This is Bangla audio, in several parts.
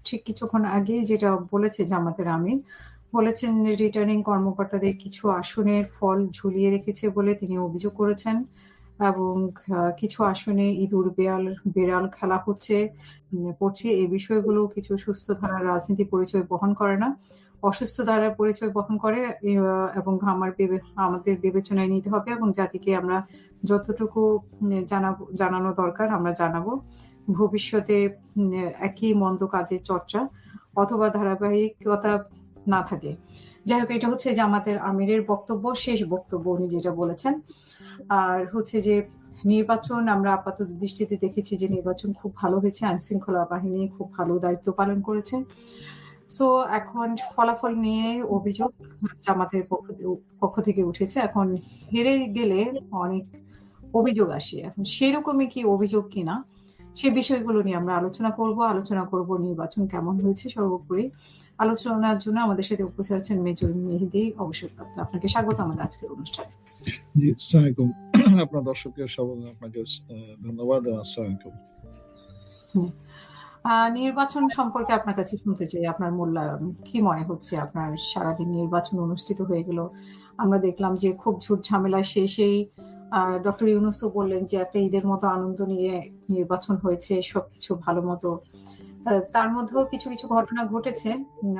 ঠিক কিছুক্ষণ আগেই যেটা বলেছে জামাতের আমির, বলেছেন রিটার্নিং কর্মকর্তাদের কিছু আসনের ফল ঝুলিয়ে রেখেছে বলে তিনি অভিযোগ করেছেন এবং কিছু আসনে ইঁদুর বেড়াল খেলা পড়ছে। এই বিষয়গুলো কিছু সুস্থ ধারার রাজনীতি পরিচয় বহন করে না। অসুস্থ ধারার পরিচয় বহন করে এবং আমাদের বিবেচনায় নিতে হবে এবং জাতিকে আমরা যতটুকু জানানো দরকার আমরা জানাবো। ভবিষ্যতে একই মন্দ কাজের চর্চা অথবা ধারাবাহিকতা না থাকে। যাই হোক, এটা হচ্ছে জামাতের আমিরের বক্তব্য, শেষ বক্তব্য উনি যেটা বলেছেন। আর হচ্ছে যে নির্বাচন আমরা আপাতত দৃষ্টিতে দেখেছি যে নির্বাচন খুব ভালো হয়েছে, আইন শৃঙ্খলা বাহিনী খুব ভালো দায়িত্ব পালন করেছে। সো এখন ফলাফল নিয়ে অভিযোগ জামাতের পক্ষ থেকে উঠেছে। এখন হেরে গেলে অনেক অভিযোগ আসে। এখন সেরকমই কি অভিযোগ কিনা সে বিষয়গুলো নিয়ে আমরা আলোচনা করব নির্বাচন কেমন হয়েছে। সর্বোপরি আলোচনার জন্য আমাদের সাথে উপস্থিত আছেন মেজর মেহেদী, অবসরপ্রাপ্ত। আপনাকে স্বাগত আমাদের আজকের অনুষ্ঠানে। জি, আসসালামু আলাইকুম। আপনার দর্শকদের সবাই আপনাকে ধন্যবাদ। আসসালামু আলাইকুম। নির্বাচন সম্পর্কে আপনার কাছে শুনতে চাই, আপনার মূল্যায়ন কি মনে হচ্ছে? আপনার সারাদিন নির্বাচন অনুষ্ঠিত হয়ে গেল, আমরা দেখলাম যে খুব ঝুট ঝামেলা শেষেই ডক্টর ইউনূসও বললেন যে একটা ঈদের মতো আনন্দ নিয়ে নির্বাচন হয়েছে, সবকিছু ভালো মতো। তার মধ্যেও কিছু কিছু ঘটনা ঘটেছে,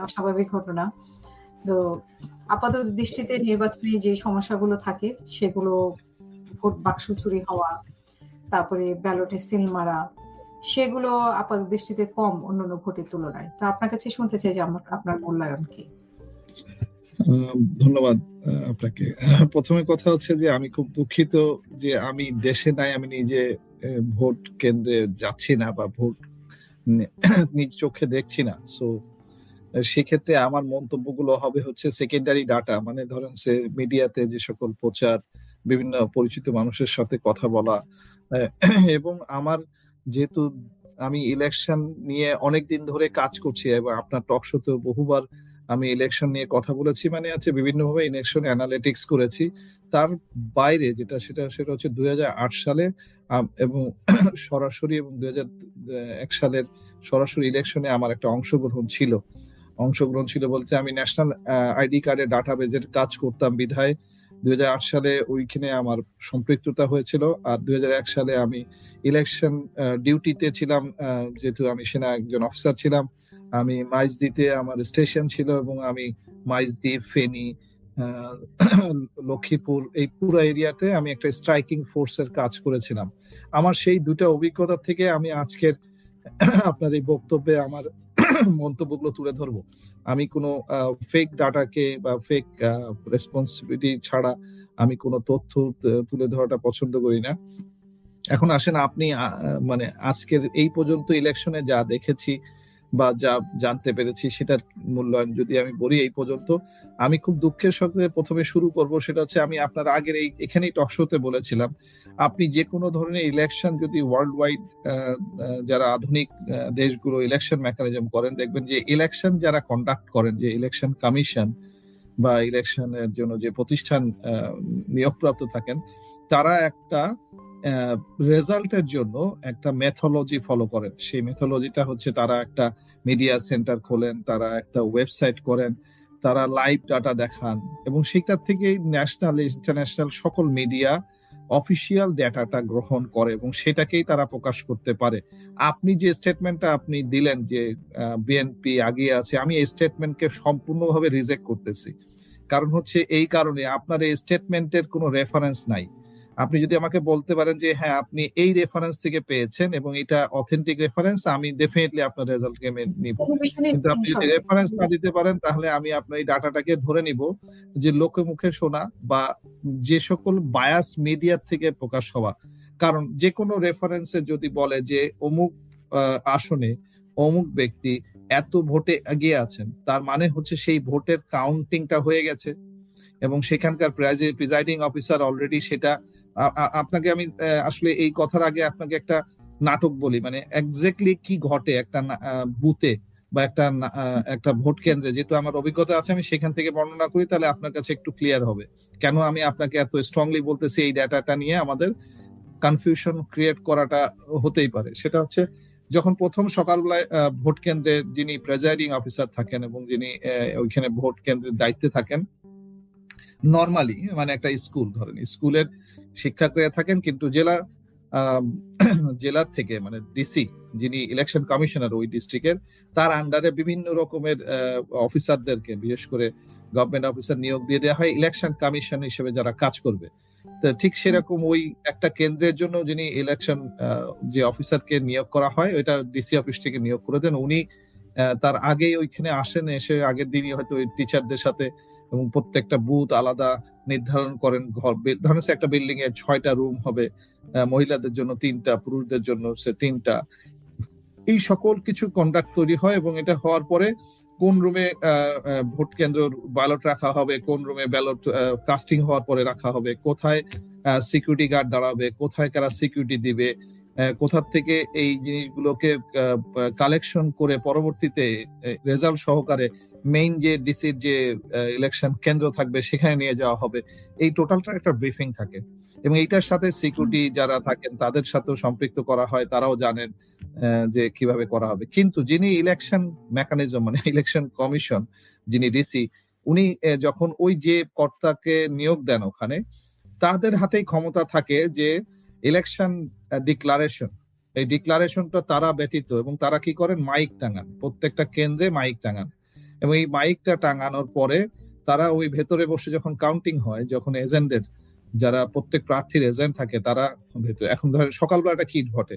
অস্বাভাবিক ঘটনা। তো আপাতত দৃষ্টিতে নির্বাচনে যে সমস্যাগুলো থাকে সেগুলো ভোট বাক্স চুরি হওয়া, তারপরে ব্যালটে সিল মারা, সেগুলো আপাত দৃষ্টিতে কম অন্যান্য ভোটের তুলনায়। তো আপনার কাছে শুনতে চাই যে আপনার মূল্যায়ন কি? ধন্যবাদ আপনাকে। প্রথমে কথা হচ্ছে যে আমি খুব দুঃখিত যে আমি দেশে নাই, আমি নিজে ভোট কেন্দ্রে যাচ্ছি না বা ভোট নিজ চোখে দেখছি না। সো সেক্ষেত্রে আমার মন্তব্যগুলো হবে হচ্ছে সেকেন্ডারি ডাটা, মানে ধরেন মিডিয়াতে যে সকল প্রচার, বিভিন্ন পরিচিত মানুষের সাথে কথা বলা, এবং আমার যেহেতু আমি ইলেকশন নিয়ে অনেকদিন ধরে কাজ করছি এবং আপনার টক শোতে বহুবার আমি ইলেকশন নিয়ে কথা বলেছি, মানে আছে বিভিন্নভাবে ইলেকশন অ্যানালিটিক্স করেছি। তার বাইরে সেটা হচ্ছে 2008 সালে এবং সরাসরি এবং 2001 সালের সরাসরি ইলেকশনে আমার একটা অংশগ্রহণ ছিল বলতে আমি ন্যাশনাল আইডি কার্ডের ডাটাবেজের কাজ করতাম বিধায় 2008 সালে ওইখানে আমার সম্পৃক্ততা হয়েছিল। আর 2001 সালে আমি ইলেকশন ডিউটিতে ছিলাম, যেহেতু আমি সেনা একজন অফিসার ছিলাম। আমি মাইজদিতে আমার স্টেশন ছিল এবং আমি মাইজদি, ফেনী, লক্ষ্মীপুর এই পুরো এরিয়াতে আমি একটা স্ট্রাইকিং ফোর্সের কাজ করেছিলাম। আমার সেই দুটো অভিজ্ঞতা থেকে আমি আজকের আপনার এই বক্তব্যে আমার মন্তব্যগুলো তুলে ধরবো। আমি কোনো ফেক ডাটাকে বা ফেক রেসপন্সিবিলিটি ছাড়া আমি কোনো তথ্য তুলে ধরাটা পছন্দ করি না। এখন আসেন, আপনি মানে আজকের এই পর্যন্ত ইলেকশনে যা দেখেছি বা যা জানতে পেরেছি সেটার মূল্যায়ন যদি আমি বলি, এই পর্যন্ত আমি খুব দুঃখের সাথে প্রথমে শুরু করব। সেটা হচ্ছে আমি আপনার আগের এখানেই টক শোতে বলেছিলাম, আপনি যে কোনো ধরনের ইলেকশন যদি ওয়ার্ল্ড ওয়াইড যারা আধুনিক দেশগুলো ইলেকশন মেকানিজম করেন, দেখবেন যে ইলেকশন যারা কন্ডাক্ট করেন, যে ইলেকশন কমিশন বা ইলেকশনের জন্য যে প্রতিষ্ঠান নিয়োগপ্রাপ্ত থাকেন, তারা একটা রেজাল্টের জন্য একটা মেথোলজি ফলো করেন। সেই মেথোলজিটা হচ্ছে তারা একটা মিডিয়া সেন্টার খোলেন, তারা একটা ওয়েবসাইট করেন, তারা লাইভ ডাটা দেখান এবং সেটার থেকে ন্যাশনাল ইন্টারন্যাশনাল সকল মিডিয়া অফিসিয়াল ডেটাটা গ্রহণ করে এবং সেটাকেই তারা প্রকাশ করতে পারে। আপনি যে স্টেটমেন্টটা আপনি দিলেন যে বিএনপি আগিয়ে আছে, আমি এই স্টেটমেন্টকে সম্পূর্ণভাবে রিজেক্ট করতেছি। কারণ হচ্ছে এই কারণে আপনার এই স্টেটমেন্টের কোনো রেফারেন্স নাই। আপনি যদি আমাকে বলতে পারেন যে হ্যাঁ আপনি এই রেফারেন্স থেকে পেয়েছেন এবং এটা অথেন্টিক রেফারেন্স, আমি ডেফিনেটলি আপনার রেজাল্টকে নিব। কিন্তু আপনি যদি রেফারেন্স না দিতে পারেন, তাহলে আমি আপনার এই ডাটাটাকে ধরে নিব যে লোকে মুখে শোনা বা যে সকল বায়াস মিডিয়ার থেকে প্রকাশ হওয়া। কারণ যে কোনো রেফারেন্সে যদি বলে যে অমুক আসনে অমুক ব্যক্তি এত ভোটে এগিয়ে আছেন, তার মানে হচ্ছে সেই ভোটের কাউন্টিংটা হয়ে গেছে এবং সেখানকার প্রিজাইডিং অফিসার অলরেডি সেটা আপনাকে আমি আসলে এই কথার আগে আপনাকে একটা নাটক বলি, মানে এক্স্যাক্টলি কি ঘটে একটা বুথে বা একটা ভোট কেন্দ্রে। যেহেতু আমার অভিজ্ঞতা আছে, আমি সেখান থেকে বর্ণনা করি, তাহলে আপনার কাছে একটু ক্লিয়ার হবে কেন আমি আপনাকে এত স্ট্রংলি বলতেছি। এই ডাটাটা নিয়ে আমাদের কনফিউশন ক্রিয়েট করাটা হতেই পারে। সেটা হচ্ছে যখন প্রথম সকালবেলায় ভোট কেন্দ্রে যিনি প্রেজাইডিং অফিসার থাকেন এবং যিনি ওইখানে ভোট কেন্দ্রের দায়িত্বে থাকেন, নর্মালি মানে একটা স্কুল ধরেন স্কুলের শিক্ষার্থীরা থাকেন, কিন্তু জেলার থেকে মানে ডিসি যিনি ইলেকশন কমিশনার ওই ডিস্ট্রিক্টের, তার আন্ডারে বিভিন্ন রকমের অফিসারদেরকে, বিশেষ করে গভর্নমেন্ট অফিসার নিয়োগ দিয়ে দেওয়া হয় ইলেকশন কমিশন হিসেবে যারা কাজ করবে। তো ঠিক সেরকম ওই একটা কেন্দ্রের জন্য যিনি ইলেকশন যে অফিসারকে নিয়োগ করা হয়, ওইটা ডিসি অফিস থেকে নিয়োগ করে দেন। উনি তার আগেই ওইখানে আসেন, এসে আগের দিনই হয়তো ওই টিচারদের সাথে এবং প্রত্যেকটা বুথ আলাদা নির্ধারণ করেন। ধরেন একটা বিল্ডিং এ 6টা রুম হবে, মহিলাদের জন্য 3টা, পুরুষদের জন্য 3টা, এই সকল কিছু কন্ডাক্ট তৈরি হয়। এবং এটা হওয়ার পরে কোন রুমে ভোট কেন্দ্র ব্যালট রাখা হবে, কোন রুমে ব্যালট কাস্টিং হওয়ার পরে রাখা হবে, কোথায় সিকিউরিটি গার্ড দাঁড়াবে, কোথায় কারা সিকিউরিটি দিবে, কোথা থেকে এই জিনিসগুলোকে কালেকশন করে পরবর্তীতে রেজাল্ট সহকারে মেইন যে ডিসির যে ইলেকশন কেন্দ্র থাকবে সেখানে নিয়ে যাওয়া হবে। এই টোটালটা একটা ব্রিফিং থাকে এবং এইটার সাথে সিকিউরিটি যারা থাকেন তাদের সাথেও সম্পৃক্ত করা হয়, তারাও জানেন যে কিভাবে করা হবে। কিন্তু যিনি ইলেকশন মেকানিজম মানে ইলেকশন কমিশন, যিনি ডিসি, উনি যখন ওই যে কর্তাকে নিয়োগ দেন ওখানে, তাদের হাতেই ক্ষমতা থাকে যে ইলেকশন ডিক্লারেশন, এই ডিক্লারেশনটা তারা ব্যতীত, এবং তারা কি করেন, মাইক টাঙান, প্রত্যেকটা কেন্দ্রে মাইক টাঙান। এবং এই মাইকটা টাঙানোর পরে তারা ওই ভেতরে বসে যখন কাউন্টিং হয়, যখন এজেন্টের যারা প্রত্যেক প্রার্থীর এজেন্ট থাকে তারা ভেতরে, এখন ধরেন সকালবেলা একটা কিট ঘটে,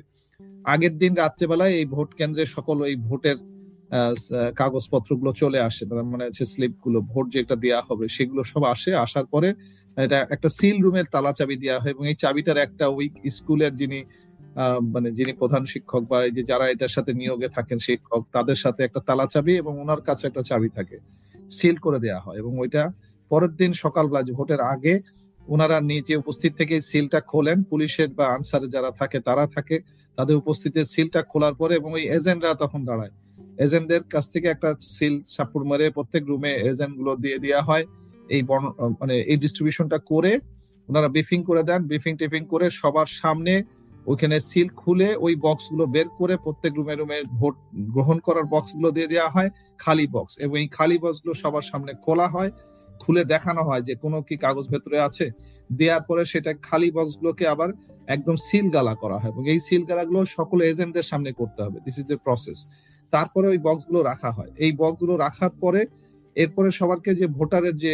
আগের দিন রাত্রেবেলায় এই ভোট কেন্দ্রের সকল ওই ভোটের কাগজপত্রগুলো চলে আসে, মানে হচ্ছে স্লিপ গুলো, ভোট যেটা দেওয়া হবে সেগুলো সব আসে। আসার পরে এটা একটা সিল রুমের তালা চাবি দেওয়া হয় এবং এই চাবিটার একটা ওই স্কুলের যিনি মানে যিনি প্রধান শিক্ষক বা এই যে যারা এটার সাথে নিয়োগে থাকেন শিক্ষক, তাদের সাথে একটা তালা চাবি এবং ওনার কাছে একটা চাবি থাকে, সিল করে দেওয়া হয়। এবং ওইটা পরের দিন সকালবেলা ভোটের আগে ওনারা নিজে উপস্থিত থেকে সিলটা খোলেন, পুলিশের বা আনসারে যারা থাকে তারা থাকে, তাদের উপস্থিতিতে সিলটা খোলার পরে এবং ওই এজেন্টরা তখন দাঁড়ায়, এজেন্টদের কাছ থেকে একটা সিল সাপুর মারে প্রত্যেক রুমে এজেন্ট গুলো দিয়ে দেওয়া হয়। এই মানে এই ডিস্ট্রিবিউশনটা করে ওনারা ব্রিফিং করে দেন, ব্রিফিং টিফিং করে সবার সামনে ওইখানে সিল খুলে ওই বক্স গুলো বের করে প্রত্যেক রুমে রুমে ভোট গ্রহণ করার বক্স গুলো দিয়ে দেওয়া হয়, খালি বক্স, এবং এই খালি বক্স গুলো সবার সামনে খোলা হয়, খুলে দেখানো হয় যে কোনো কি কাগজ ভেতরে আছে। দেওয়ার পরে সেটা খালি বক্স গুলোকে আবার একদম সিল গালা করা হয় এবং এই সিল গালা গুলো সকল এজেন্টদের সামনে করতে হবে, দিস ইজ দ্য প্রসেস। তারপরে ওই বক্স গুলো রাখা হয়, এই বক্স গুলো রাখার পরে এরপরে সবারকে যে ভোটারের যে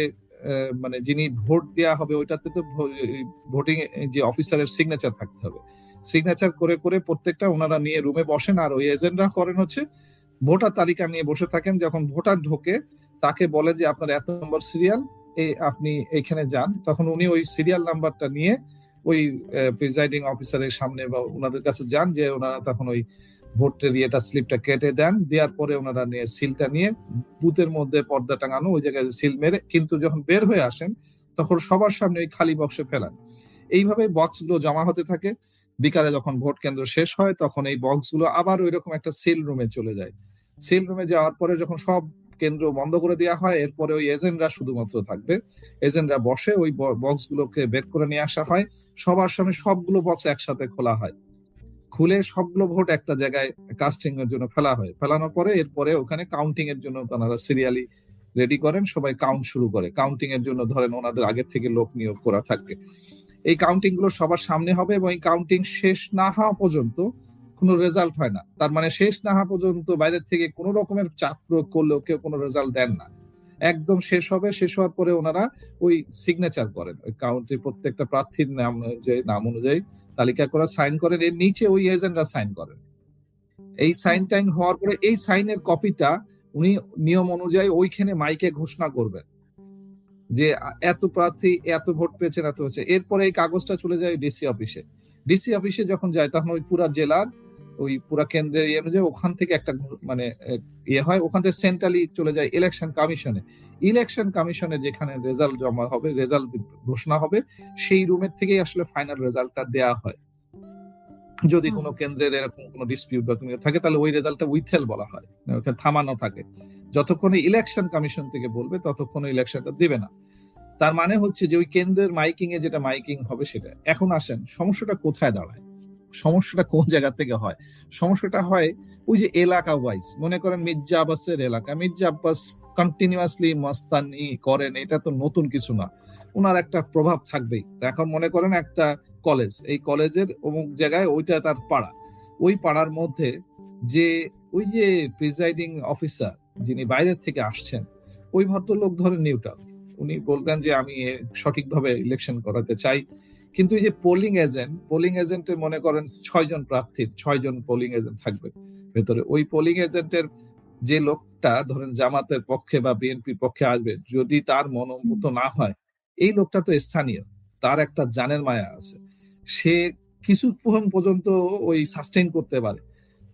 মানে যিনি ভোট দেওয়া হবে ওইটাতে তো ভোটিং যে অফিসারের সিগনেচার থাকতে হবে, সিগনেচার করে করে প্রত্যেকটা ওনারা নিয়ে রুমে বসেন। আর ওই এজেন্টরা করেন হচ্ছে ভোটার তালিকা নিয়ে বসে থাকেন, যখন ভোটার ঢোকে তাকে বলে যে আপনার এত নম্বর সিরিয়াল, আপনি এখানে যান, তখন উনি ওই সিরিয়াল নাম্বারটা নিয়ে ওই প্রিজাইডিং অফিসারের সামনে বা ওনাদের কাছে যান, যে ওনারা তখন ওই ভোটের ইয়েটা স্লিপটা কেটে দেন, দেওয়ার পরে ওনারা নিয়ে সিলটা নিয়ে বুথের মধ্যে পর্দা টাঙানো ওই জায়গায় সিল মেরে, কিন্তু যখন বের হয়ে আসেন তখন সবার সামনে ওই খালি বক্সে ফেলান। এইভাবে বক্স গুলো জমা হতে থাকে। বিকালে যখন ভোট কেন্দ্র শেষ হয় তখন এই বক্স গুলো আবার ওই রকম একটা সিল রুমে চলে যায়। সিল রুমে যাওয়ার পরে যখন সব কেন্দ্র বন্ধ করে দেওয়া হয়, এরপরে ওই এজেন্টরা শুধুমাত্র থাকবে, এজেন্টরা বসে ওই বক্স গুলোকে বের করে নিয়ে আসা হয়, সবার সামনে সবগুলো বক্স একসাথে খোলা হয়, খুলে সবগুলো ভোট একটা জায়গায় কাস্টিং এর জন্য ফেলা হয়। ফেলানোর পরে এরপরে ওখানে কাউন্টিং এর জন্য তারা সিরিয়ালি রেডি করেন, সবাই কাউন্ট শুরু করে। কাউন্টিং এর জন্য ধরেন ওনাদের আগের থেকে লোক নিয়োগ করা থাকে। এই কাউন্টিং গুলো সবার সামনে হবে এবং এই কাউন্টিং শেষ না হওয়া পর্যন্ত কোনো রেজাল্ট হয় না। তার মানে শেষ না হওয়া পর্যন্ত বাইরের থেকে কোনো রকমের চাপ প্রয়োগ করলেও কেউ কোনো রেজাল্ট দেন না, একদম শেষ হবে। শেষ হওয়ার পরে ওনারা ওই সিগনেচার করেন, ওই কাউন্টে প্রত্যেকটা প্রার্থীর নাম অনুযায়ী তালিকা করা সাইন করেন, এর নিচে ওই এজেন্টরা সাইন করেন। এই সাইন টাইন হওয়ার পরে এই সাইনের কপিটা উনি নিয়ম অনুযায়ী ওইখানে মাইকে ঘোষণা করবেন যে এত প্রার্থী এত ভোট পেয়েছেন, এত হচ্ছে। এরপরে এই কাগজটা চলে যায় ডিসি অফিসে। ডিসি অফিসে যখন যায় তখন ওই পুরা জেলার ওই পুরা কেন্দ্রের ইয়ে অনুযায়ী ওখান থেকে একটা মানে ইয়ে হয়, ওখান থেকে সেন্ট্রালি চলে যায় ইলেকশন কমিশনে। ইলেকশন কমিশনে যেখানে রেজাল্ট জমা হবে, রেজাল্ট ঘোষণা হবে, সেই রুমের থেকেই আসলে ফাইনাল রেজাল্টটা দেয়া হয়। যদি কোনো কেন্দ্রের এরকম কোনো ডিসপিউট বা কোনো থাকে তাহলে ওই রেজাল্টটা উইথহেল বলা হয়, ওখানে থামানো থাকে, যতক্ষণে ইলেকশন কমিশন থেকে বলবে ততক্ষণ ইলেকশনটা দিবে না। তার মানে হচ্ছে যে ওই কেন্দ্রের মাইকিং এ যেটা মাইকিং হবে সেটা। এখন আসেন সমস্যাটা কোথায় দাঁড়ায়। সমস্যাটা কোন জায়গা থেকে হয়? সমস্যাটা হয় ওই যে এলাকা ওয়াইজ, মনে করেন মির্জা আব্বাসের এলাকা, মির্জা আব্বাস কন্টিনিউয়াসলি মস্তানি করেন, এটা তো নতুন কিছু না, ওনার একটা প্রভাব থাকবেই। এখন মনে করেন একটা কলেজ, এই কলেজের অমুক জায়গায় ওইটা তার পাড়া, ওই পাড়ার মধ্যে যে ওই যে প্রিজাইডিং অফিসার যিনি বাইরে থেকে আসছেন, ওই ভদ্রলোক ধরেন নিউট্রাল, উনি বলতেন যে আমি সঠিকভাবে ইলেকশন করাতে চাই, কিন্তু এই যে পোলিং এজেন্টের মনে করেন 6 জন প্রার্থীর 6 জন পোলিং এজেন্ট থাকবে ভেতরে, ওই পোলিং এজেন্টের যে লোকটা ধরেন জামাতের পক্ষে বা বিএনপির পক্ষে আসবে, যদি তার মনোমত না হয়, এই লোকটা তো স্থানীয়, তার একটা জানের মায়া আছে, সে কিছুক্ষণ পর্যন্ত ওই সাস্টেইন করতে পারে।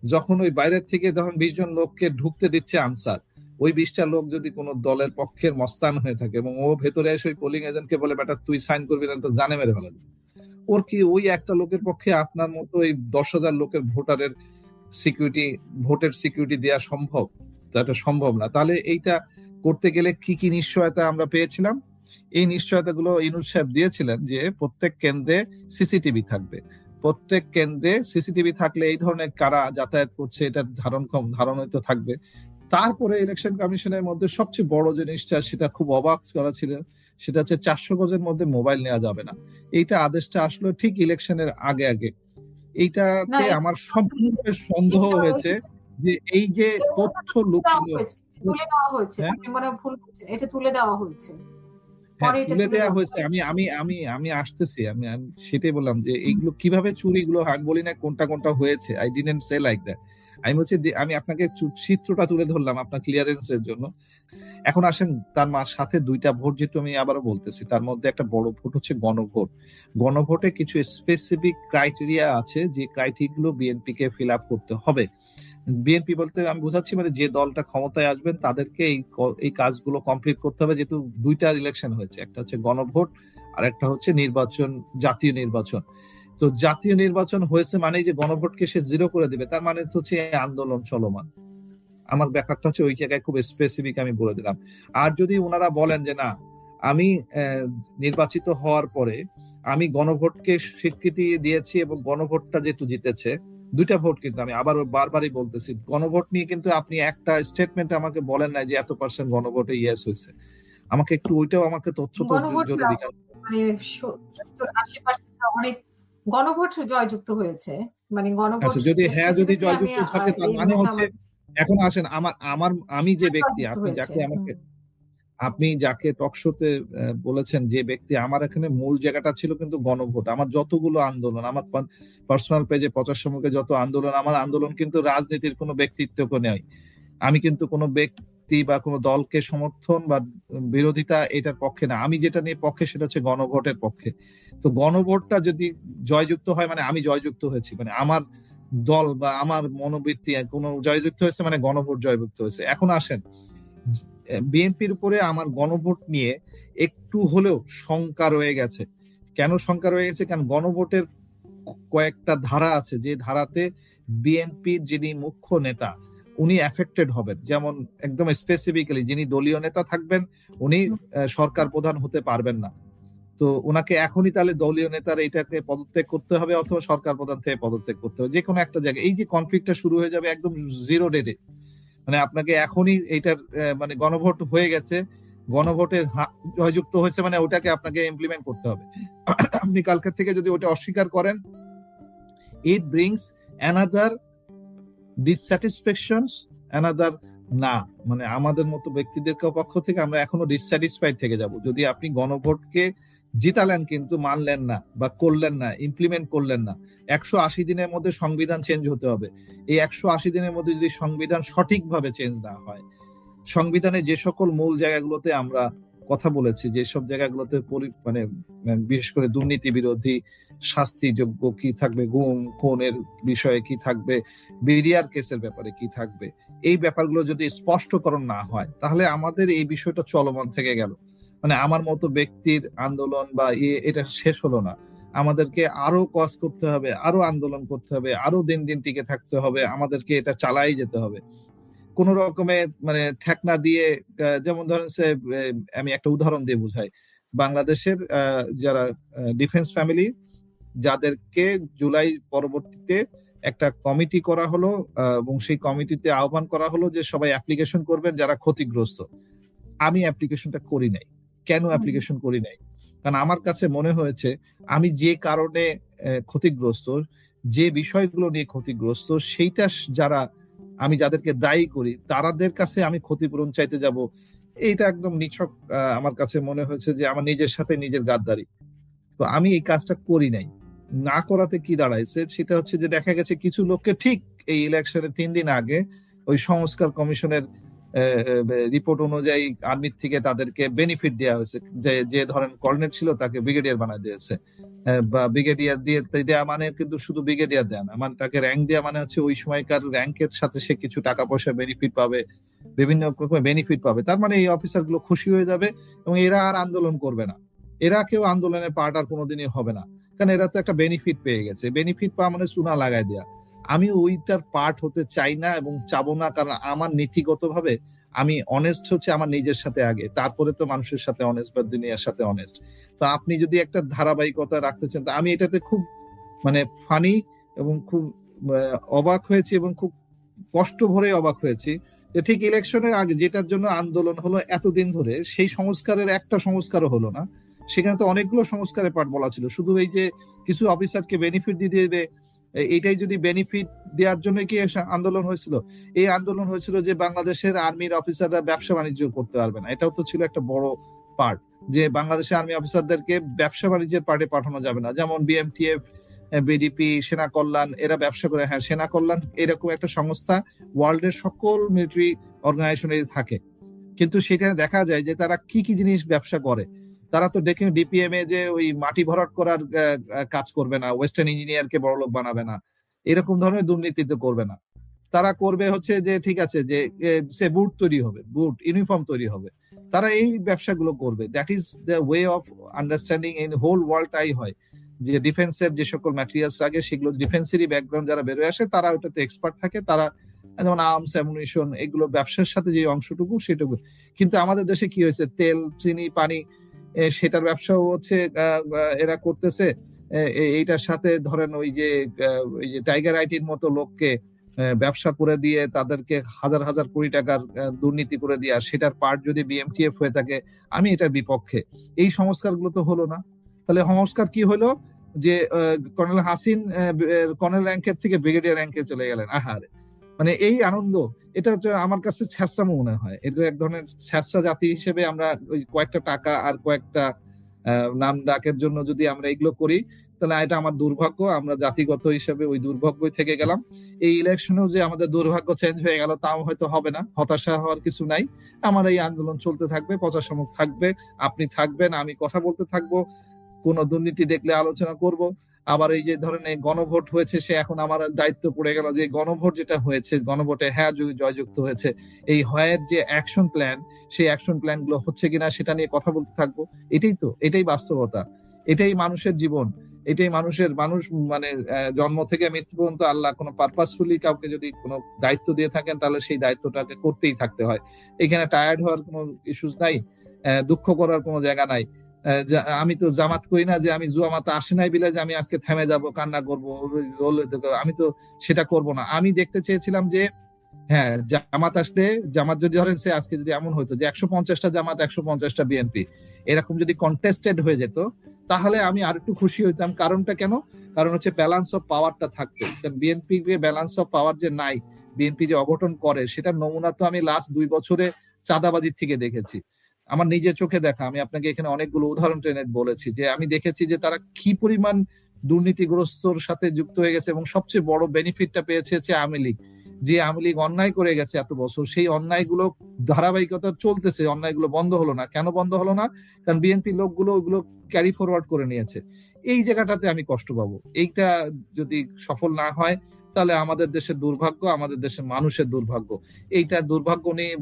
যখন ওই বাইরের থেকে ধরেন 20 জন লোককে ঢুকতে দিচ্ছে আনসার, ওই 20টা লোক যদি কোনো দলের পক্ষের মস্তান হয়ে থাকে এবং ও ভেতরে এসে ওই পোলিং এজেন্টকে বলে বেটা তুই সাইন করবি না তো জানে মেরে ফেলা, ওর কি ওই একটা লোকের পক্ষে আপনার মতো এই 10,000 লোকের ভোটারের সিকিউরিটি, ভোটের সিকিউরিটি দেওয়া সম্ভব? এটা সম্ভব না। তাহলে এইটা করতে গেলে কি কি নিশ্চয়তা আমরা পেয়েছিলাম? এই নিশ্চয়তাগুলো ইউনূস সাহেব দিয়েছিলেন যে প্রত্যেক কেন্দ্রে সিসিটিভি থাকবে, প্রত্যেক কেন্দ্রে সিসিটিভি থাকলে এই ধরনের কারা যাতায়াত করছে এটার ধারণ হয়তো থাকবে। তারপরে ইলেকশন কমিশনের মধ্যে সবচেয়ে বড় জিনিসটা, সেটা খুব অবাক করা ছিল, সেটা হচ্ছে 400 গজের মধ্যে মোবাইল নেওয়া যাবে না। এইটা আদেশটা আসলো ঠিক ইলেকশনের আগে আগে। না, এইটাতে আমার সম্পূর্ণরূপে সন্দেহ হয়েছে যে এই যে তথ্য লুকানো, তুলে দেওয়া হয়েছে, হ্যাঁ আপনি মনে হয় ভুল করছেন, এটা তুলে দেওয়া হয়েছে, হ্যাঁ পরে এটা তুলে তুলে দেওয়া দেওয়া হয়েছে। আমি আমি আমি আমি আসতেছি, আমি সেটাই বললাম যে এইগুলো কিভাবে চুরিগুলো, আমি বলি না কোনটা কোনটা হয়েছে, I didn't say like that. আমি বলছি আমি আপনাকে চিত্রটা তুলে ধরলাম আপনার ক্লিয়ারেন্সের জন্য। এখন আসেন, তার সাথে 2টা ভোট, যেহেতু আমি আবারও বলতেছি, তার মধ্যে একটা বড় ভোট হচ্ছে গণভোট। গণভোটে কিছু স্পেসিফিক ক্রাইটেরিয়া আছে, যে ক্রাইটেরিয়া গুলো বিএনপি কে ফিল আপ করতে হবে। বিএনপি বলতে আমি বোঝাচ্ছি মানে যে দলটা ক্ষমতায় আসবেন তাদেরকে এই কাজগুলো কমপ্লিট করতে হবে, যেহেতু 2টা ইলেকশন হয়েছে, একটা হচ্ছে গণভোট আর একটা হচ্ছে নির্বাচন, জাতীয় নির্বাচন। তো জাতীয় নির্বাচন হয়েছে মানে যে গণভোটকে সে জিরো করে দিবে, তার মানে হচ্ছে আন্দোলন চলমান। আমার ব্যাপারটা হচ্ছে ওই জায়গায় খুব স্পেসিফিক আমি বলে দিলাম। আর যদি ওনারা বলেন যে না, আমি নির্বাচিত হওয়ার পরে আমি গণভোটকে স্বীকৃতি দিয়েছি এবং গণভোটটা যেহেতু জিতেছে, 2টা ভোট, কিন্তু আমি আবার বারবারই বলতেছি গণভোট নিয়ে কিন্তু আপনি একটা স্টেটমেন্ট আমাকে বলেন নাই যে এত % গণভোটে ইয়েস হয়েছে। আমাকে একটু ওইটাও আমাকে তথ্য তো গণভোট জরুরি। মানে 70-80% অনেক গণভোট জয়যুক্ত হয়েছে, মানে গণভোট আচ্ছা, যদি হ্যাঁ যদি স্পেসিফিকলি আমি জয়যুক্ত থাকে তার এই মানে মুহূর্তে হচ্ছে, আমার এখন আসেন আমার আমার আমি যে ব্যক্তি, জয়যুক্ত আপনি হয়েছে। যাকে আমাকে আপনি যাকে টক শোতে বলেছেন যে ব্যক্তি, আমার এখানে মূল জায়গাটা ছিল কিন্তু গণভোট। আমার যতগুলো আন্দোলন, আমার পার্সোনাল পেজে 50 মুখে যত আন্দোলন, আমার আন্দোলন কিন্তু রাজনীতির কোনো ব্যক্তিত্বকে নেই। আমি কিন্তু কোনো ব্যক্তি বা কোনো দলকে সমর্থন বা বিরোধিতা এটার পক্ষে না। আমি যেটা নিয়ে পক্ষে সেটা হচ্ছে গণভোটের পক্ষে। তো গণভোটটা যদি জয়যুক্ত হয় মানে আমি জয়যুক্ত হয়েছি, মানে আমার দল বা আমার মনোবৃত্তি কোনো জয়যুক্ত হয়েছে, মানে গণভোট জয়যুক্ত হয়েছে। এখন আসেন, বিএনপির উপরে আমার গণভোট নিয়ে একটু হলেও শঙ্কা রয়ে গেছে। কেন শঙ্কা রয়ে গেছে? কারণ গণভোটের কয়েকটা ধারা আছে, যে ধারাতে বিএনপির যিনি মুখ্য নেতা উনি এফেক্টেড হবেন। যেমন একদম স্পেসিফিক্যালি যিনি দলীয় নেতা থাকবেন উনি সরকার প্রধান হতে পারবেন না। তো ওনাকে এখনই তাহলে দলীয় নেতার এটাকে পদত্যাগ করতে হবে অথবা সরকার প্রধান থেকে পদত্যাগ করতে হবে, যে কোনো একটা জায়গায়। এই যে কনফ্লিক্টটা শুরু হয়ে যাবে একদম জিরো ডেটে, মানে আপনাকে এখনই এইটার মানে গণভোট হয়ে গেছে, গণভোটে জয়যুক্ত হয়েছে, মানে ওটাকে আপনাকে ইমপ্লিমেন্ট করতে হবে। আপনি কালকে থেকে যদি ওটা অস্বীকার করেন, ইট ব্রিংস অ্যানাদার ডিসস্যাটিসফ্যাকশনস, অ্যানাদার না, মানে আমাদের মতো ব্যক্তিদের পক্ষ থেকে আমরা এখনো ডিসস্যাটিসফাইড থেকে যাব যদি আপনি গণভোটকে জিতালেন কিন্তু মানলেন না বা করলেন না, ইমপ্লিমেন্ট করলেন না। 180 দিনের মধ্যে সংবিধান চেঞ্জ হতে হবে। এই 180 দিনের মধ্যে যদি সংবিধান সঠিকভাবে চেঞ্জ না হয়, সংবিধানে যে সকল মূল জায়গাগুলোতে আমরা কথা বলেছি, যেসব জায়গাগুলোতে মানে বিশেষ করে দুর্নীতি বিরোধী শাস্তিযোগ্য কি থাকবে, গুম খুনের বিষয়ে কি থাকবে, বিডিআর কেসের ব্যাপারে কি থাকবে, এই ব্যাপারগুলো যদি স্পষ্টকরণ না হয় তাহলে আমাদের এই বিষয়টা চলমান থেকে গেল। মানে আমার মতো ব্যক্তির আন্দোলন বা এটা শেষ হলো না। আমাদেরকে আরো কাজ করতে হবে, আরো আন্দোলন করতে হবে, আরো দিন দিন টিকে থাকতে হবে, আমাদেরকে এটা চালাই যেতে হবে কোন রকমে, মানে ঠেকনা দিয়ে। যেমন ধরেন আমি একটা উদাহরণ দিয়ে বুঝাই। বাংলাদেশের যারা ডিফেন্স ফ্যামিলি, যাদেরকে জুলাই পরবর্তীতে একটা কমিটি করা হলো, এবং সেই কমিটিতে আহ্বান করা হলো যে সবাই অ্যাপ্লিকেশন করবেন যারা ক্ষতিগ্রস্ত। আমি অ্যাপ্লিকেশনটা করি নাই। কেন অ্যাপ্লিকেশন করি নাই? কারণ আমার কাছে মনে হয়েছে আমি যে কারণে ক্ষতিগ্রস্ত, যে বিষয়গুলো নিয়ে ক্ষতিগ্রস্ত, সেইটা যারা আমি যাদেরকে দায়ী করি তাদের কাছে আমি ক্ষতিপূরণ চাইতে যাব, এইটা একদম নিছক আমার কাছে মনে হয়েছে যে আমার নিজের সাথে নিজের গাদ্দারি। তো আমি এই কাজটা করি নাই। না করাতে কি দাঁড়াইছে সেটা হচ্ছে যে দেখা গেছে কিছু লোককে ঠিক এই ইলেকশনের 3 দিন আগে ওই সংস্কার কমিশনের রিপোর্ট অনুযায়ী আর্মির থেকে তাদেরকে বেনিফিট দেওয়া হয়েছে, যে ধরেন কর্নেল ছিল তাকে ব্রিগেডিয়ার বানায় দিয়েছে, বা ব্রিগেডিয়ার দিয়ে দেওয়া মানে কিন্তু শুধু ব্রিগেডিয়ার দেয় না, মানে তাকে র্যাঙ্ক দেওয়া মানে হচ্ছে ওই সময়কার র্যাঙ্কের সাথে সে কিছু টাকা পয়সা বেনিফিট পাবে, বিভিন্ন বেনিফিট পাবে। তার মানে এই অফিসার গুলো খুশি হয়ে যাবে এবং এরা আর আন্দোলন করবে না, এরা কেউ আন্দোলনের পার্ট আর কোনোদিনই হবে না, কারণ এরা তো একটা বেনিফিট পেয়ে গেছে। বেনিফিট পাওয়া মানে চুনা লাগাই দেয়া। আমি ওইটার পার্ট হতে চাই না এবং চাবো না, কারণ আমার নীতিগতভাবে আমি অনেস্ট হচ্ছে আমার নিজের সাথে আগে, তারপরে তো মানুষের সাথে অনেস্ট বা দুনিয়ার সাথে অনেস্ট। তো আপনি যদি একটা ধারাবাহিকতা রাখতে চান, আমি এটাতে খুব মানে ফানি এবং খুব অবাক হয়েছি এবং খুব কষ্ট ভরে অবাক হয়েছি যে ঠিক ইলেকশনের আগে যেটার জন্য আন্দোলন হলো এতদিন ধরে, সেই সংস্কারের একটা সংস্কারও হলো না। সেখানে তো অনেকগুলো সংস্কারের পার্ট বলা ছিল, শুধু এই যে কিছু অফিসারকে বেনিফিট দিয়ে দেবে, এইটাই যদি বেনিফিট দেওয়ার জন্য কি আন্দোলন হয়েছিল? এই আন্দোলন হয়েছিল যে বাংলাদেশের আর্মির অফিসাররা ব্যবসা বাণিজ্য করতে পারবে না, এটাও তো ছিল একটা বড় পার্ট, যে বাংলাদেশের আর্মি অফিসারদেরকে ব্যবসা বাণিজ্যের পার্টে পাঠানো যাবে না। যেমন বিএমটিএফ, বিডিপি, সেনা কল্যাণ, এরা ব্যবসা করে। হ্যাঁ, সেনা কল্যাণ এরকম একটা সংস্থা ওয়ার্ল্ডের সকল মিলিটারি অর্গানাইজেশনে থাকে, কিন্তু সেখানে দেখা যায় যে তারা কি কি জিনিস ব্যবসা করে। তারা তো দেখে ডিপিএম এ যে ওই মাটি ভরাট করার কাজ করবে না, ওয়েস্টার্ন ইঞ্জিনিয়ারকে বড়লোক বানাবে না, এরকম ধরনের দুর্নীতি তো করবে না। তারা করবে হচ্ছে যে ঠিক আছে যে সে বুট তৈরি হবে, বুট ইউনিফর্ম তৈরি হবে, তারা এই ব্যবসাগুলো করবে। That is the way of understanding in whole world. তাই হয় যে ডিফেন্সের যে সকল ম্যাটেরিয়ালস লাগে সেগুলো ডিফেন্সেরই ব্যাকগ্রাউন্ড যারা বেরোয় আসে তারা ওটাতে এক্সপার্ট থাকে, তারা যেমন আর্মস, অ্যামুনিশন, এগুলো ব্যবসার সাথে যে অংশটুকু সেটুকু। কিন্তু আমাদের দেশে কি হয়েছে, তেল, চিনি, পানি, সেটার ব্যবসাও হচ্ছে এরা করতেছে। এইটার সাথে ধরেন ওই যে টাইগার আইটির মতো লোককে ব্যবসা করে দিয়ে তাদেরকে হাজার হাজার কোটি টাকার দুর্নীতি করে দিয়ে, সেটার পার্ট যদি বিএমটিএফ হয়ে থাকে, আমি এটার বিপক্ষে। এই সংস্কারগুলো তো হলো না। তাহলে সংস্কার কি হলো যে কর্নেল হাসিন কর্নেল র্যাঙ্কের থেকে ব্রিগেডিয়ার র্যাঙ্কে চলে গেলেন। আহারে, মানে এই আনন্দ, এটা আমার কাছে ছ্যাঁচড়া মনে হয়। এটা এক ধরনের ছ্যাঁচড়া জাতি হিসেবে আমরা ওই কয়েকটা টাকা আর কয়েকটা নাম ডাকের জন্য যদি আমরা এগুলো করি, তাহলে এটা আমার দুর্ভাগ্য। আমরা জাতিগত হিসেবে ওই দুর্ভাগ্যই থেকে গেলাম। এই ইলেকশনেও যে আমাদের দুর্ভাগ্য চেঞ্জ হয়ে গেল তাও হয়তো হবে না, হতাশা হওয়ার কিছু নাই। আমার এই আন্দোলন চলতে থাকবে, পচাশমুখ থাকবে, আপনি থাকবেন, আমি কথা বলতে থাকবো, কোন দুর্নীতি দেখলে আলোচনা করব। আবার এই যে ধরেন এই গণভোট হয়েছে, সে এখন আমার দায়িত্ব পড়ে গেল যে গণভোট যেটা হয়েছে, গণভোটে হ্যাঁ জয়যুক্ত হয়েছে, এই হয়ের যে অ্যাকশন প্ল্যান, সেই অ্যাকশন প্ল্যান গুলো হচ্ছে কিনা সেটা নিয়ে কথা বলতে থাকবো। এটাই বাস্তবতা, এটাই মানুষের জীবন, এটাই মানুষ মানে জন্ম থেকে মৃত্যু পর্যন্ত আল্লাহ কোনো পারপাসফুলি কাউকে যদি কোনো দায়িত্ব দিয়ে থাকেন তাহলে সেই দায়িত্বটাকে করতেই থাকতে হয়। এখানে টায়ার্ড হওয়ার কোনো ইস্যুস নাই, দুঃখ করার কোনো জায়গা নাই। আমি তো জামাত করি না যে আমি জামাত আসে নাই বিলে যে আমি আজকে থেমে যাব, কান্না করবো, আমি তো সেটা করব না। আমি দেখতে চেয়েছিলাম যে হ্যাঁ, জামাত আসলে, জামাত যদি ধরেন সে আজকে যদি এমন হইতো যে 150টা জামাত 150টা বিএনপি এরকম যদি কন্টেস্টেড হয়ে যেত, তাহলে আমি আর একটু খুশি হইতাম। কারণটা কেন? কারণ হচ্ছে ব্যালেন্স অফ পাওয়ারটা থাকতো। বিএনপি ব্যালেন্স অফ পাওয়ার যে নাই, বিএনপি যে অঘটন করে, সেটার নমুনা তো আমি লাস্ট 2 বছরে চাঁদাবাজির থেকে দেখেছি, আমার নিজের চোখে দেখা। আমি আপনাকে এখানে অনেকগুলো উদাহরণ টেনে বলেছি যে আমি দেখেছি যে তারা কি পরিমাণ দুর্নীতিগ্রস্তর সাথে যুক্ত হয়ে গেছে, এবং সবচেয়ে বড় বেনিফিটটা পেয়েছে হচ্ছে আওয়ামী লীগ। যে আওয়ামী লীগ অন্যায় করে গেছে এত বছর, সেই অন্যায়গুলো ধারাবাহিকতা চলতেছে, অন্যায়গুলো বন্ধ হলো না। কেন বন্ধ হলো না? কারণ বিএনপি লোকগুলো ওগুলো ক্যারি ফরওয়ার্ড করে নিয়েছে। এই জায়গাটাতে আমি কষ্ট পাবো। এইটা যদি সফল না হয় তাহলে আমাদের দেশের দুর্ভাগ্য, আমাদের দেশের মানুষের দুর্ভাগ্য। এইটা দুর্ভাগ্য নিয়ে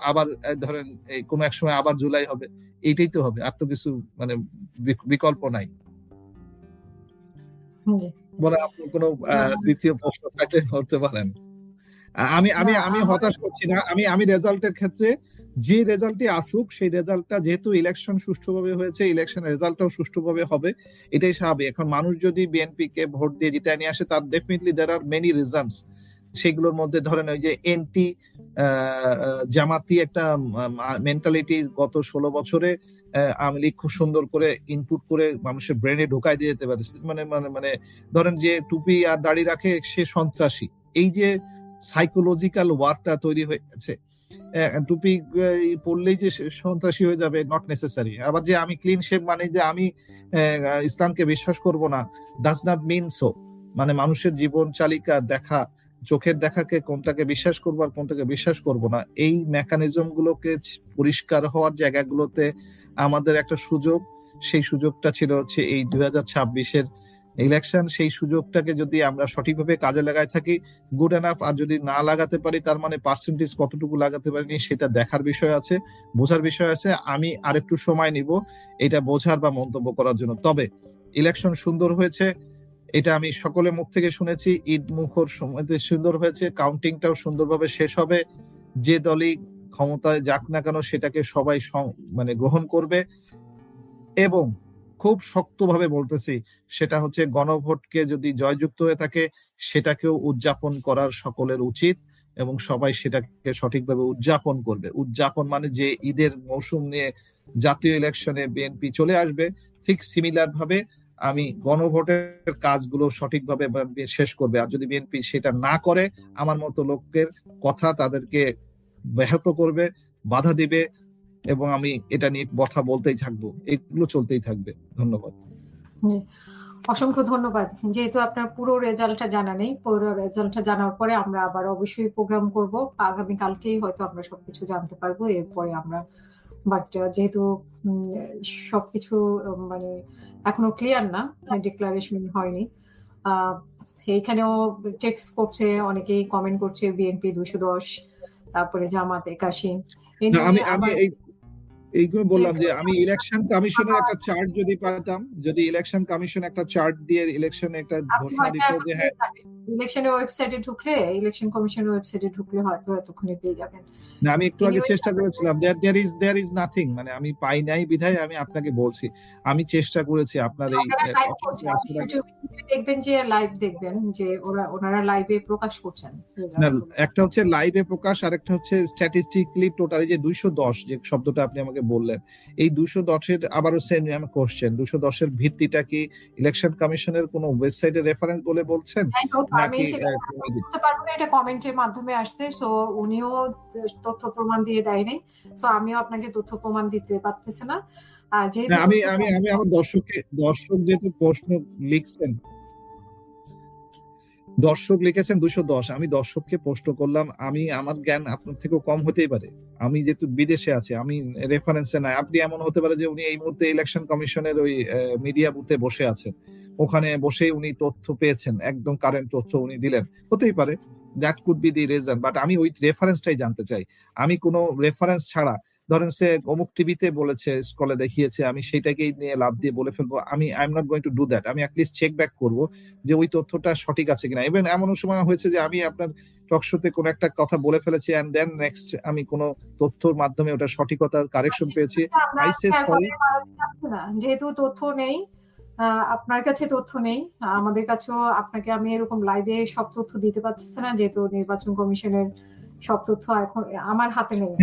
আবার ধরেন কোনো এক সময় আবার জুলাই হবে, এইটাই তো হবে, আর তো কিছু মানে বিকল্প নাই। বলে আপনার কোনো দ্বিতীয় প্রশ্ন থাকলে বলতে পারেন। আমি আমি আমি হতাশ করছি না, আমি রেজাল্টের ক্ষেত্রে যে রেজাল্টই আসুক সেই রেজাল্টটা, যেহেতু ইলেকশন সুষ্ঠুভাবে হয়েছে, ইলেকশন রেজাল্টটাও সুষ্ঠুভাবে হবে, এটাই স্বাভাবিক। এখন মানুষ যদি বিএনপি কে ভোট দিয়ে জিতায় নিয়ে আসে, তার definitely there are many reasons. সেগুলোর মধ্যে ধরেন ওই যে এন্টি জামাতি একটা মেন্টালিটি গত 16 বছরে আওয়ামী লীগ খুব সুন্দর করে ইনপুট করে মানুষের ব্রেনে ঢোকাই দিয়ে যেতে পারে। মানে মানে মানে ধরেন যে টুপি আর দাড়ি রাখে সে সন্ত্রাসী, এই যে সাইকোলজিক্যাল ওয়ার্কটা তৈরি হয়েছে। টুপি পড়লেই যে সন্ত্রাসী হয়ে যাবে, নট নেসেসারি। আবার যে আমি ক্লিন শেভ মানে যে আমি ইসলামকে বিশ্বাস করব না, ডাজ নট মিন সো। মানে মানুষের জীবন চালিকা দেখা, চোখের দেখাকে কোনটাকে বিশ্বাস করবো আর কোনটাকে বিশ্বাস করব না, এই মেকানিজম গুলোকে পরিষ্কার হওয়ার জায়গাগুলোতে আমাদের একটা সুযোগ, সেই সুযোগটা ছিল হচ্ছে এই 2026-এর ইলেকশন। সেই সুযোগটাকে যদি আমরা সঠিকভাবে কাজে লাগাই থাকি, গুড এনাফ। আর যদি না লাগাতে পারি, তার মানে পার্সেন্টেজ কতটুকু লাগাতে পারিনি সেটা দেখার বিষয় আছে, বোঝার বিষয় আছে। আমি আরেকটু সময় নিব এটা বোঝার বা মন্তব্য করার জন্য। তবে ইলেকশন সুন্দর হয়েছে, এটা আমি সকলের মুখ থেকে শুনেছি। ঈদ মুখর সময়তে সুন্দর হয়েছে, কাউন্টিংটাও সুন্দরভাবে শেষ হবে। যে দলই ক্ষমতায় যাক না কেন সেটাকে সবাই মানে গ্রহণ করবে। এবং খুব শক্তভাবে বলতেছি, সেটা হচ্ছে গণভোটকে যদি জয়যুক্ত হয়ে থাকে সেটাকেও উদযাপন করার সকলের উচিত, এবং সবাই সেটাকে সঠিকভাবে উদযাপন করবে। উদযাপন মানে যে ঈদের মৌসুম নিয়ে জাতীয় ইলেকশনে বিএনপি চলে আসবে, ঠিক সিমিলার ভাবে আমি গণভোটের কাজগুলো সঠিকভাবে শেষ করবে। আর যদি বিএনপি সেটা না করে, আমার মতো লোকের কথা তাদেরকে ব্যাহত করবে, বাধা দিবে, এবং আমি এটা নিয়ে কথা বলতেই থাকবো, এগুলো চলতেই থাকবে। ধন্যবাদ। অসংখ্য ধন্যবাদ। যেহেতু আপনার পুরো রেজাল্টটা জানা নেই, পুরো রেজাল্টটা জানার পরে আমরা আবার অবশ্যই প্রোগ্রাম করব। আগামীকালকেই হয়তো আমরা সবকিছু জানতে পারবো। এরপরে আমরা বাট যেহেতু সবকিছু মানে এখনো ক্লিয়ার না, ডিক্লারেশন হয়নি, এইখানেও টেক্সট করছে, অনেকেই কমেন্ট করছে বিএনপি 210, তারপরে জামাত 81। আমি এইগুলো বললাম যে আমি ইলেকশন কমিশনের একটা চার্ট যদি পাতাম, যদি ইলেকশন কমিশন একটা চার্ট দিয়ে ইলেকশনে একটা ঘোষণা দিত যে হ্যাঁ, ইলেকশনের ওয়েবসাইটে ঢুকলে, ইলেকশন কমিশনের ওয়েবসাইটে ঢুকলে হয়তো এতক্ষণে পেয়ে যাবেন। না, আমি একটু আগে চেষ্টা করেছিলাম, দেয়ার ইজ নাথিং, মানে আমি পাই নাই বিধায় আমি আপনাকে বলছি। আমি চেষ্টা করেছি আপনার এই দেখবেন যে লাইভ দেখবেন যে ওনারা লাইভে প্রকাশ করছেন। একটা হচ্ছে লাইভে প্রকাশ, আর একটা হচ্ছে স্ট্যাটিস্টিক্যালি টোটালি যে 210 যে শব্দটা আপনি আমাকে বললেন, এই 210-এর আবারও সেম আমি কোশ্চেন, 210-এর ভিত্তিটা কি ইলেকশন কমিশনের কোন ওয়েবসাইটে রেফারেন্স বলে বলছেন নাকি? বলতে পারবো না, এটা কমেন্টের মাধ্যমে আসছে, সো উনিও তথ্য প্রমাণ দিয়ে দেয়নি, সো আমিও আপনাকে তথ্য প্রমাণ দিতে পারতেছি না। আমি আমার দর্শক যেহেতু প্রশ্ন লিখছেন, দর্শক লিখেছেন 210, আমি দর্শককে প্রশ্ন করলাম। আমি আমার জ্ঞান আপনার থেকেও কম হতেই পারে, আমি যেহেতু বিদেশে আছি, আমি রেফারেন্সে নাই। আপনি এমন হতে পারে যে উনি এই মুহূর্তে ইলেকশন কমিশনের ওই মিডিয়া বুথে বসে আছেন, ওখানে বসে উনি তথ্য পেয়েছেন, একদম কারেন্ট তথ্য উনি দিলেন, হতেই পারে। That could be the reason, but আমি ওই রেফারেন্সটাই জানতে চাই। আমি কোনো রেফারেন্স ছাড়া, ধরেন সে অমুক টিভিতে বলেছে, স্কলে দেখিয়েছে, আমি সেটাকেই নিয়ে লাভ দিয়ে বলে ফেলবো, I am not going to do that. আমি অ্যাটলিস্ট চেক ব্যাক করবো যে ওই তথ্যটা সঠিক আছে কিনা। ইভেন এমন সময় হয়েছে যে আমি আপনার টকশোতে কোনো একটা কথা বলে ফেলেছি, এন্ড দেন নেক্সট আমি কোনো তথ্যর মাধ্যমে ওটা সঠিকতা কারেকশন পেয়েছি। আই সে সরি, যেহেতু তথ্য নেই, আপনার কাছে তথ্য নেই, আমাদের কাছেও আপনাকে আমি এরকম লাইভে সব তথ্য দিতে পারছি না, যেহেতু নির্বাচন কমিশনের সব তথ্য এখন আমার হাতে নেই।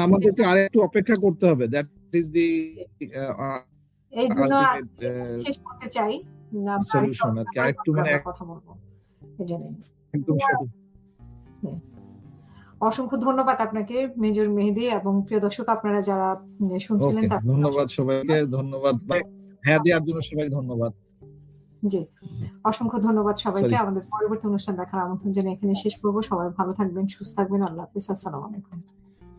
আমাদেরকে আরেকটু অপেক্ষা করতে হবে। দ্যাট ইজ দি এই জন্য শেষ করতে চাই, সলিউশন আর কি। আরেকটু মানে কথা বলবো, এটা নেই। একদম সঠিক। অসংখ্য ধন্যবাদ আপনাকে মেজর মেহেদী, এবং প্রিয় দর্শক আপনারা যারা শুনছিলেন, ধন্যবাদ সবাইকে। ধন্যবাদ হ্যাঁ দেওয়ার জন্য সবাইকে ধন্যবাদ। জি, অসংখ্য ধন্যবাদ সবাইকে। আমাদের পরবর্তী অনুষ্ঠান দেখার আমন্ত্রণ জানিয়ে এখানে শেষ করবো। সবাই ভালো থাকবেন, সুস্থ থাকবেন। আল্লাহ হাফেজ। আসসালামু আলাইকুম।